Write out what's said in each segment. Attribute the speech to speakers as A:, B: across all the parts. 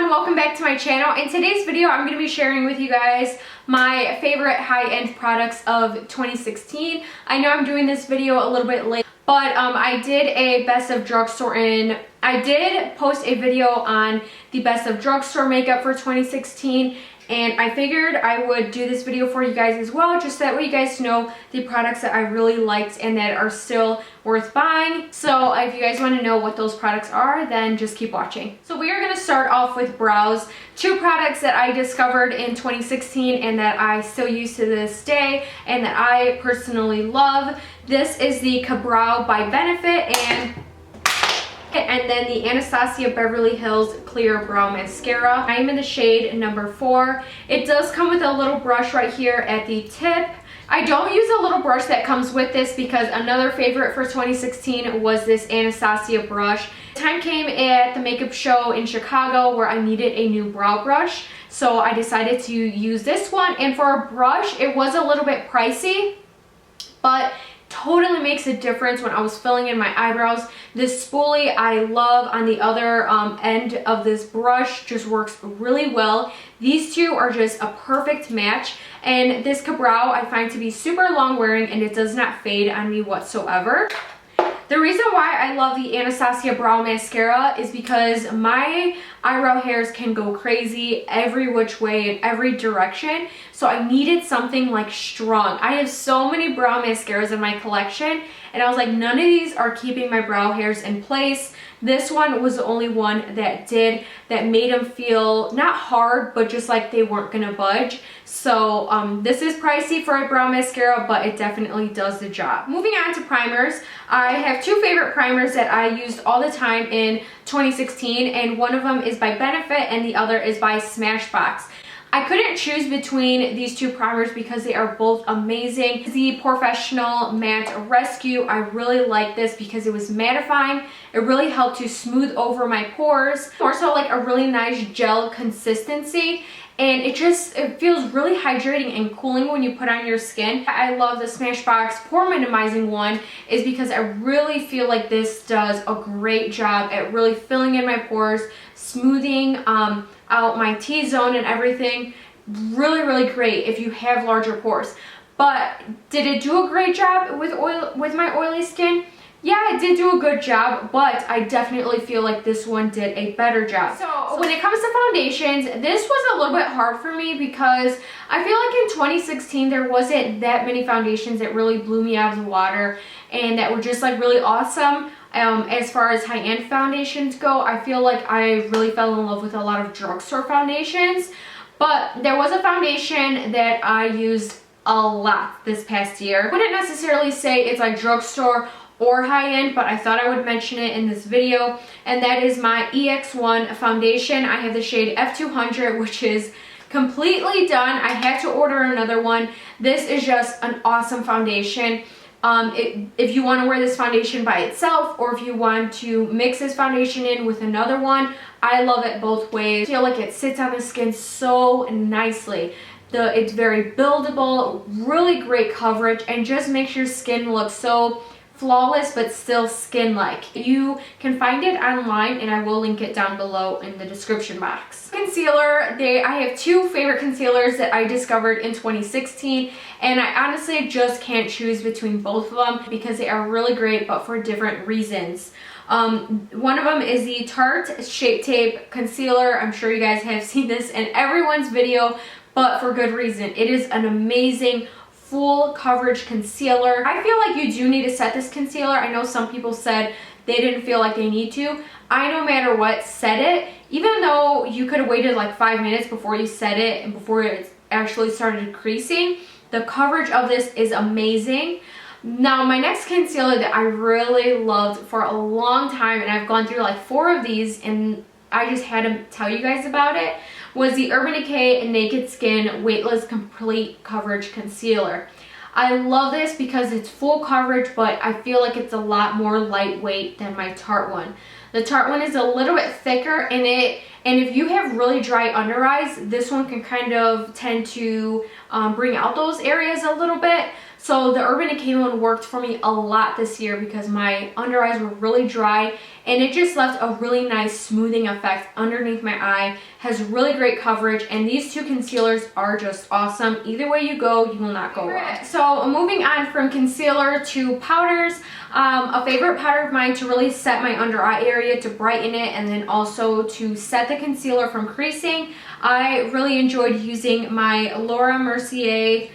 A: everyone, welcome back to my channel. In today's video I'm going to be sharing with you guys my favorite high-end products of 2016. I know I'm doing this video a little bit late, but I did a best of drugstore and I did post a video on the best of drugstore makeup for 2016, and I figured I would do this video for you guys as well, just so that way you guys know the products that I really liked and that are still worth buying. So if you guys want to know what those products are, then just keep watching. So we are going to start off with brows. Two products that I discovered in 2016 and that I still use to this day and that I personally love. This is the Ka-Brow by Benefit and then the Anastasia Beverly Hills Clear Brow Mascara. I am in the shade number 4. It does come with a little brush right here at the tip. I don't use a little brush that comes with this because another favorite for 2016 was this Anastasia brush. Time came at the makeup show in Chicago where I needed a new brow brush, so I decided to use this one. And for a brush, it was a little bit pricey, but totally makes a difference when I was filling in my eyebrows. This spoolie I love on the other end of this brush just works really well. These two are just a perfect match, and this Ka-Brow I find to be super long wearing and it does not fade on me whatsoever. The reason why I love the Anastasia Brow Mascara is because my eyebrow hairs can go crazy every which way in every direction. So I needed something like strong. I have so many brow mascaras in my collection and I was like, none of these are keeping my brow hairs in place. This one was the only one that did, that made them feel not hard, but just like they weren't gonna budge. So this is pricey for a brow mascara, but it definitely does the job. Moving on to primers, I have two favorite primers that I used all the time in 2016, and one of them is by Benefit and the other is by Smashbox. I couldn't choose between these two primers because they are both amazing. The Professional Matte Rescue, I really like this because it was mattifying. It really helped to smooth over my pores. Also like a really nice gel consistency. And it feels really hydrating and cooling when you put on your skin. I love the Smashbox pore minimizing one is because I really feel like this does a great job at really filling in my pores, smoothing out my T-zone and everything. Really, really great if you have larger pores. But did it do a great job with my oily skin? Yeah, it did do a good job, but I definitely feel like this one did a better job. So when it comes to foundations, this was a little bit hard for me because I feel like in 2016 there wasn't that many foundations that really blew me out of the water and that were just like really awesome. As far as high-end foundations go, I feel like I really fell in love with a lot of drugstore foundations, but there was a foundation that I used a lot this past year. I wouldn't necessarily say it's like drugstore or high-end, but I thought I would mention it in this video, and that is my EX1 foundation. I have the shade F200, which is completely done. I had to order another one. This is just an awesome foundation. If you want to wear this foundation by itself or if you want to mix this foundation in with another one, I love it both ways. I feel like it sits on the skin so nicely. It's very buildable, really great coverage, and just makes your skin look so flawless but still skin-like. You can find it online and I will link it down below in the description box. Concealer, I have two favorite concealers that I discovered in 2016, and I honestly just can't choose between both of them because they are really great but for different reasons. One of them is the Tarte Shape Tape Concealer. I'm sure you guys have seen this in everyone's video, but for good reason. It is an amazing full coverage concealer. I feel like you do need to set this concealer. I know some people said they didn't feel like they need to. I, no matter what, set it. Even though you could have waited like 5 minutes before you set it and before it actually started creasing, the coverage of this is amazing. Now, my next concealer that I really loved for a long time, and I've gone through like 4 of these and I just had to tell you guys about it, was the Urban Decay Naked Skin Weightless Complete Coverage Concealer. I love this because it's full coverage, but I feel like it's a lot more lightweight than my Tarte one. The Tarte one is a little bit thicker, and if you have really dry under eyes, this one can kind of tend to bring out those areas a little bit. So the Urban Decay one worked for me a lot this year because my under eyes were really dry, and it just left a really nice smoothing effect underneath my eye. Has really great coverage, and these two concealers are just awesome. Either way you go, you will not go wrong. So moving on from concealer to powders, a favorite powder of mine to really set my under eye area, to brighten it, and then also to set the concealer from creasing. I really enjoyed using my Laura Mercier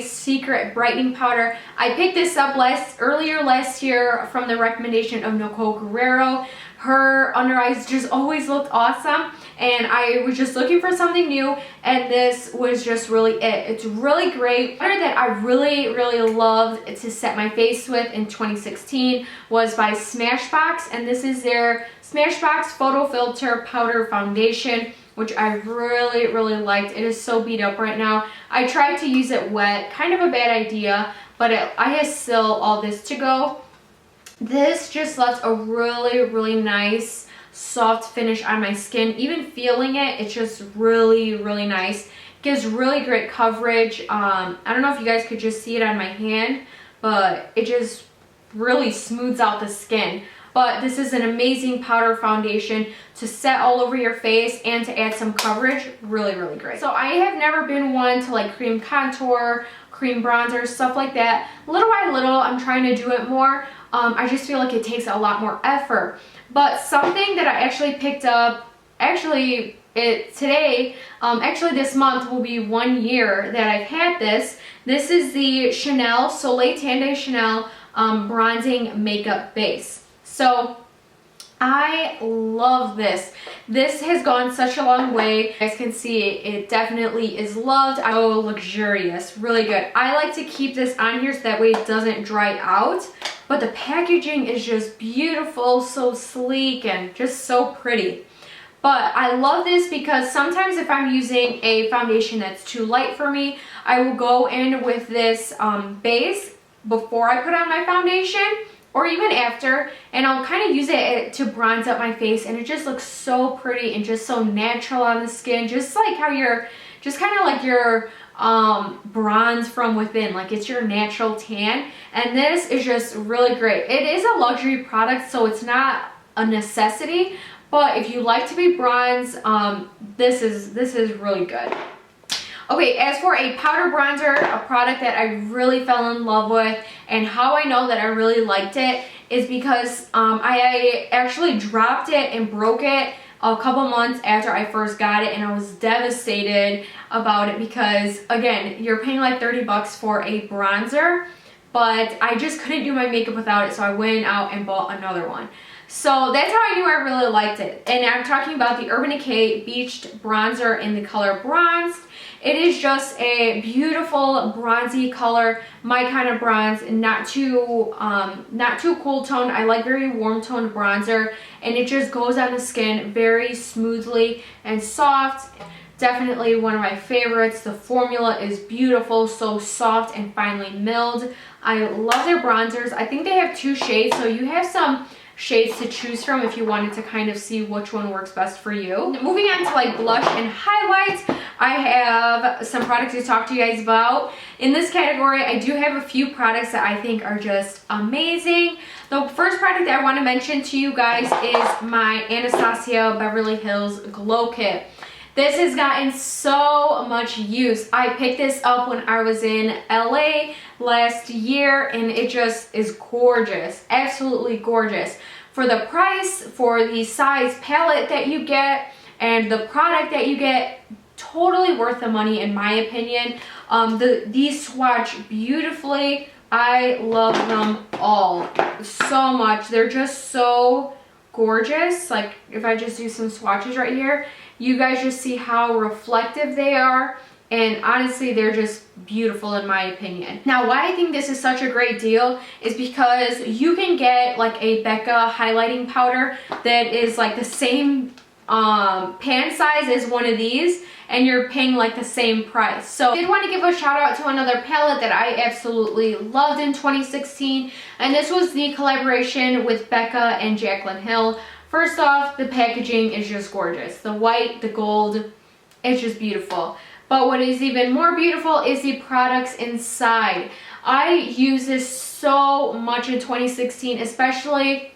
A: Secret Brightening Powder. I picked this up earlier last year from the recommendation of Nicole Guerrero. Her under eyes just always looked awesome, and I was just looking for something new, and this was just really it. It's really great. Powder that I really loved to set my face with in 2016 was by Smashbox, and this is their Smashbox Photo Filter Powder Foundation, which I really liked. It is so beat up right now. I tried to use it wet, kind of a bad idea, but I have still all this to go. This just left a really nice soft finish on my skin. Even feeling it, it's just really nice. Gives really great coverage. I don't know if you guys could just see it on my hand, but it just really smooths out the skin. But this is an amazing powder foundation to set all over your face and to add some coverage. Really great. So I have never been one to like cream contour, cream bronzer, stuff like that. Little by little, I'm trying to do it more. I just feel like it takes a lot more effort. But something that I actually picked up, actually this month will be 1 year that I've had this. This is the Soleil Tan de Chanel bronzing makeup base. So I love this. This has gone such a long way. You guys can see it definitely is loved. So luxurious, really good. I like to keep this on here so that way it doesn't dry out. But the packaging is just beautiful, so sleek, and just so pretty. But I love this because sometimes if I'm using a foundation that's too light for me, I will go in with this base before I put on my foundation, or even after, and I'll kind of use it to bronze up my face, and it just looks so pretty and just so natural on the skin, just like how you're, just kind of like your bronze from within, like it's your natural tan. And this is just really great. It is a luxury product, so it's not a necessity, but if you like to be bronze, this is really good. Okay, as for a powder bronzer, a product that I really fell in love with, and how I know that I really liked it is because I actually dropped it and broke it a couple months after I first got it, and I was devastated about it because, again, you're paying like 30 bucks for a bronzer, but I just couldn't do my makeup without it, so I went out and bought another one. So that's how I knew I really liked it. And I'm talking about the Urban Decay Beached Bronzer in the color Bronzed. It is just a beautiful bronzy color, my kind of bronze, not too cool toned. I like very warm toned bronzer, and it just goes on the skin very smoothly and soft. Definitely one of my favorites. The formula is beautiful, so soft and finely milled. I love their bronzers. I think they have 2 shades, so you have some shades to choose from if you wanted to kind of see which one works best for you. Moving on to like blush and highlights, I have some products to talk to you guys about. In this category, I do have a few products that I think are just amazing. The first product that I want to mention to you guys is my Anastasia Beverly Hills Glow Kit. This has gotten so much use. I picked this up when I was in LA last year, and it just is gorgeous, absolutely gorgeous. For the price, for the size palette that you get, and the product that you get, totally worth the money in my opinion. These swatch beautifully. I love them all so much. They're just so gorgeous. Like if I just do some swatches right here, you guys just see how reflective they are, and honestly they're just beautiful in my opinion. Now why I think this is such a great deal is because you can get like a Becca highlighting powder that is like the same pan size as one of these, and you're paying like the same price. So I did want to give a shout out to another palette that I absolutely loved in 2016, and this was the collaboration with Becca and Jaclyn Hill. First off, the packaging is just gorgeous. The white, the gold, it's just beautiful. But what is even more beautiful is the products inside. I use this so much in 2016, especially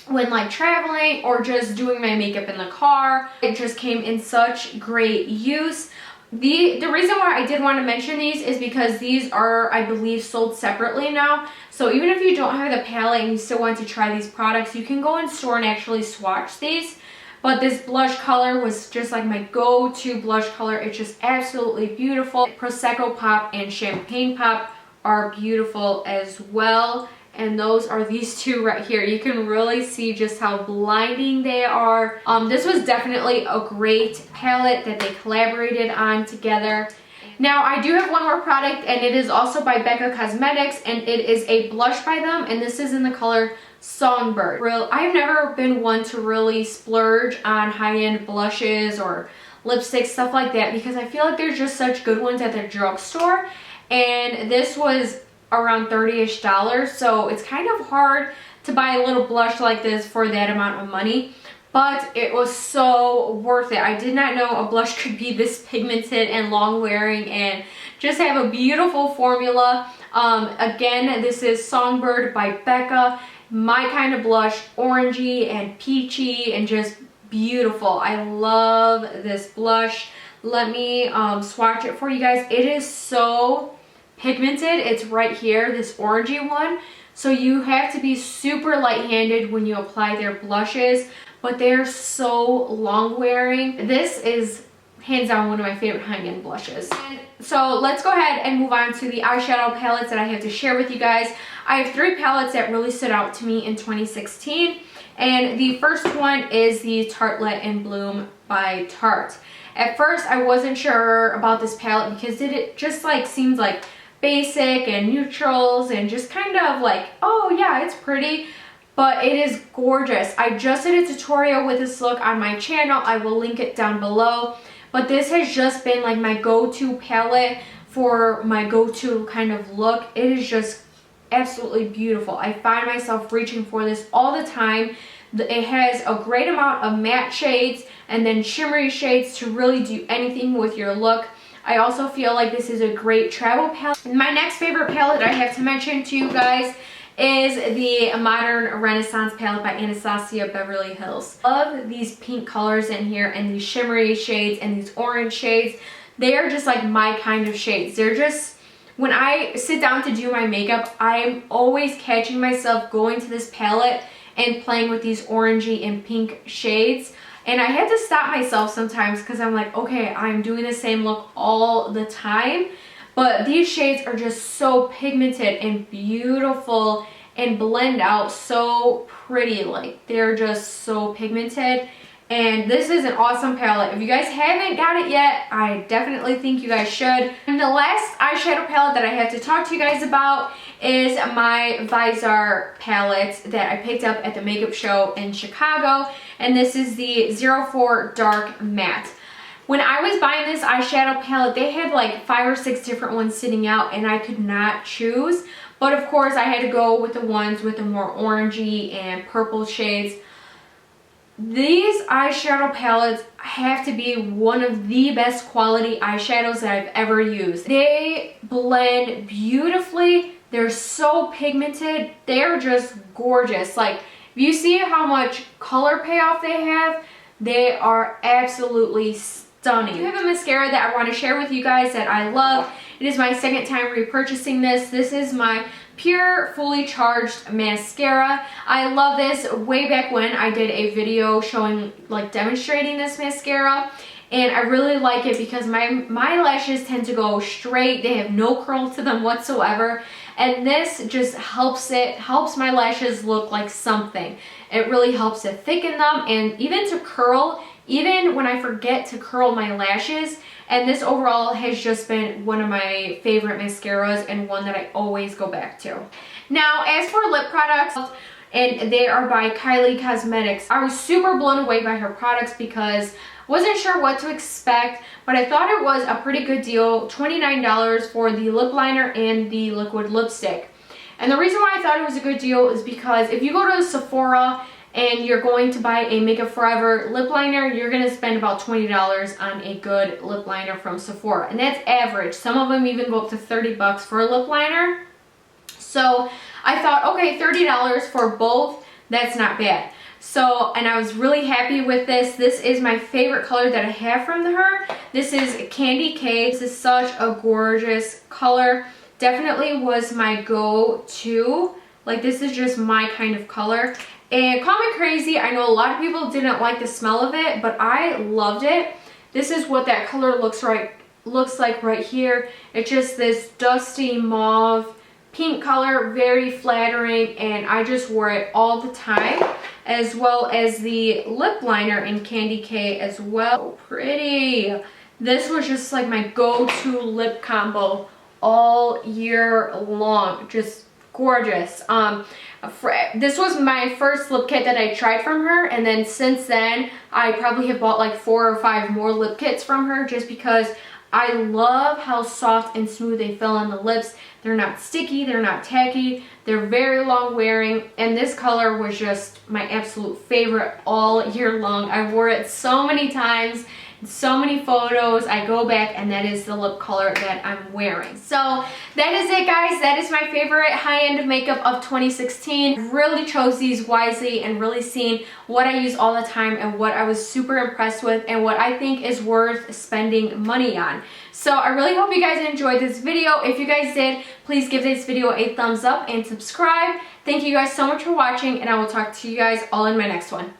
A: when like traveling or just doing my makeup in the car. It just came in such great use. The reason why I did want to mention these is because these are, I believe, sold separately now. So even if you don't have the palette and you still want to try these products, you can go in store and actually swatch these. But this blush color was just like my go-to blush color. It's just absolutely beautiful. Prosecco Pop and Champagne Pop are beautiful as well. And those are these two right here. You can really see just how blinding they are. This was definitely a great palette that they collaborated on together. Now I do have one more product, and it is also by Becca Cosmetics, and it is a blush by them, and this is in the color Songbird. I've never been one to really splurge on high-end blushes or lipsticks, stuff like that, because I feel like there's just such good ones at the drugstore, and this was around $30-ish, so it's kind of hard to buy a little blush like this for that amount of money, but it was so worth it. I did not know a blush could be this pigmented and long wearing and just have a beautiful formula. Again, this is Songbird by Becca. My kind of blush, orangey and peachy and just beautiful. I love this blush. Let me swatch it for you guys. It is so pigmented. It's right here, this orangey one. So you have to be super light-handed when you apply their blushes, but they're so long wearing. This is hands down one of my favorite high-end blushes. And so let's go ahead and move on to the eyeshadow palettes that I have to share with you guys. I have 3 palettes that really stood out to me in 2016. And the first one is the Tartelette in Bloom by Tarte. At first, I wasn't sure about this palette because it just like seems like basic and neutrals and just kind of like, oh yeah, it's pretty, but it is gorgeous. I just did a tutorial with this look on my channel. I will link it down below, but this has just been like my go-to palette for my go-to kind of look. It is just absolutely beautiful. I find myself reaching for this all the time. It has a great amount of matte shades and then shimmery shades to really do anything with your look. I also feel like this is a great travel palette. My next favorite palette that I have to mention to you guys is the Modern Renaissance palette by Anastasia Beverly Hills. Love these pink colors in here and these shimmery shades and these orange shades. They are just like my kind of shades. They're just, when I sit down to do my makeup, I'm always catching myself going to this palette and playing with these orangey and pink shades. And I had to stop myself sometimes because I'm like, okay, I'm doing the same look all the time. But these shades are just so pigmented and beautiful and blend out so pretty. Like, they're just so pigmented. And this is an awesome palette. If you guys haven't got it yet, I definitely think you guys should. And the last eyeshadow palette that I have to talk to you guys about is my Visor palette that I picked up at the makeup show in Chicago. And this is the 04 Dark Matte. When I was buying this eyeshadow palette, they had like 5 or 6 different ones sitting out and I could not choose. But of course I had to go with the ones with the more orangey and purple shades. These eyeshadow palettes have to be one of the best quality eyeshadows that I've ever used. They blend beautifully. They're so pigmented. They're just gorgeous. Like, if you see how much color payoff they have, they are absolutely stunning. I do have a mascara that I want to share with you guys that I love. It is my second time repurchasing this. This is my Pure Fully Charged Mascara. I love this. Way back when I did a video showing, like, demonstrating this mascara, and I really like it because my lashes tend to go straight. They have no curl to them whatsoever, and this just helps my lashes look like something. It really helps to thicken them and even to curl, even when I forget to curl my lashes. And this overall has just been one of my favorite mascaras and one that I always go back to. Now, as for lip products, and they are by Kylie Cosmetics. I was super blown away by her products because I wasn't sure what to expect, but I thought it was a pretty good deal. $29 for the lip liner and the liquid lipstick. And the reason why I thought it was a good deal is because if you go to Sephora and you're going to buy a Makeup Forever lip liner, you're going to spend about $20 on a good lip liner from Sephora. And that's average. Some of them even go up to 30 bucks for a lip liner. So I thought, okay, $30 for both, that's not bad. So, and I was really happy with this. This is my favorite color that I have from her. This is Candy K. This is such a gorgeous color. Definitely was my go-to. Like, this is just my kind of color. And call me crazy, I know a lot of people didn't like the smell of it, but I loved it. This is what that color looks like right here. It's just this dusty mauve pink color, very flattering, and I just wore it all the time, as well as the lip liner in Candy K as well. So pretty. This was just like my go-to lip combo all year long. Just gorgeous. This was my first lip kit that I tried from her, and then since then I probably have bought like 4 or 5 more lip kits from her, just because I love how soft and smooth they feel on the lips. They're not sticky, they're not tacky, they're very long wearing, and this color was just my absolute favorite all year long. I wore it so many times, so many photos. I go back and that is the lip color that I'm wearing. So that is it, guys. That is my favorite high-end makeup of 2016. Really chose these wisely and really seen what I use all the time and what I was super impressed with and what I think is worth spending money on. So I really hope you guys enjoyed this video. If you guys did, please give this video a thumbs up and subscribe. Thank you guys so much for watching, and I will talk to you guys all in my next one.